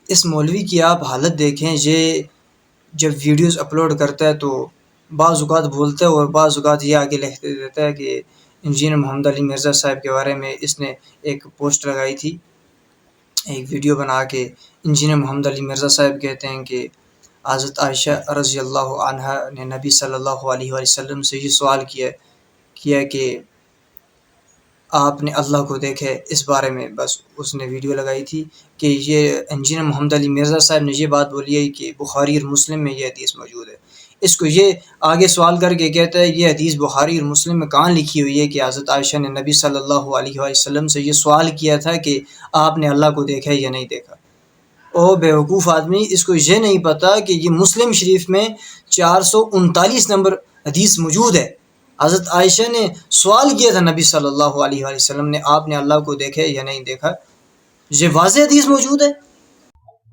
اس مولوی کی آپ حالت دیکھیں، یہ جب ویڈیوز اپلوڈ کرتا ہے تو بعض اوقات بولتا ہے اور بعض اوقات یہ آگے لکھ دیتا ہے کہ انجینئر محمد علی مرزا صاحب کے بارے میں اس نے ایک پوسٹ لگائی تھی، ایک ویڈیو بنا کے انجینئر محمد علی مرزا صاحب کہتے ہیں کہ حضرت عائشہ رضی اللہ عنہا نے نبی صلی اللہ علیہ وسلم سے یہ سوال کیا کہ آپ نے اللہ کو دیکھے، اس بارے میں بس اس نے ویڈیو لگائی تھی کہ یہ انجینئر محمد علی مرزا صاحب نے یہ بات بولی ہے کہ بخاری اور مسلم میں یہ حدیث موجود ہے۔ اس کو یہ آگے سوال کر کے کہتا ہے یہ حدیث بخاری اور مسلم میں کہاں لکھی ہوئی ہے کہ حضرت عائشہ نے نبی صلی اللہ علیہ وسلم سے یہ سوال کیا تھا کہ آپ نے اللہ کو دیکھا یا نہیں دیکھا۔ او بیوقوف آدمی، اس کو یہ نہیں پتا کہ یہ مسلم شریف میں 439 نمبر حدیث موجود ہے۔ حضرت عائشہ نے سوال کیا تھا نبی صلی اللہ علیہ وسلم نے، آپ نے اللہ کو دیکھا یا نہیں دیکھا، یہ واضح حدیث موجود ہے۔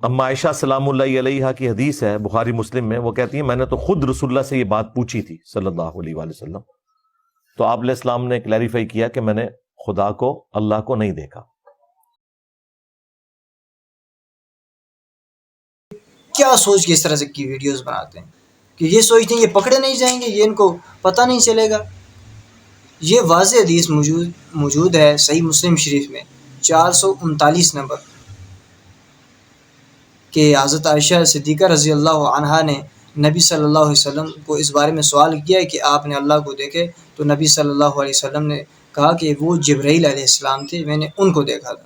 اما عائشہ سلام اللہ علیہا کی حدیث ہے بخاری مسلم میں، وہ کہتی ہیں میں نے تو خود رسول اللہ سے یہ بات پوچھی تھی صلی اللہ علیہ وآلہ وسلم، تو آپ علیہ السلام نے کلیریفائی کیا کہ میں نے خدا کو، اللہ کو نہیں دیکھا۔ کیا سوچ کے اس طرح سے کی ویڈیوز بناتے ہیں کہ یہ سوچتے ہیں یہ پکڑے نہیں جائیں گے، یہ ان کو پتہ نہیں چلے گا۔ یہ واضح حدیث موجود ہے صحیح مسلم شریف میں 439 نمبر کہ حضرت عائشہ صدیقہ رضی اللہ عنہا نے نبی صلی اللہ علیہ وسلم کو اس بارے میں سوال کیا ہے کہ آپ نے اللہ کو دیکھے، تو نبی صلی اللہ علیہ وسلم نے کہا کہ وہ جبرائیل علیہ السلام تھے، میں نے ان کو دیکھا تھا۔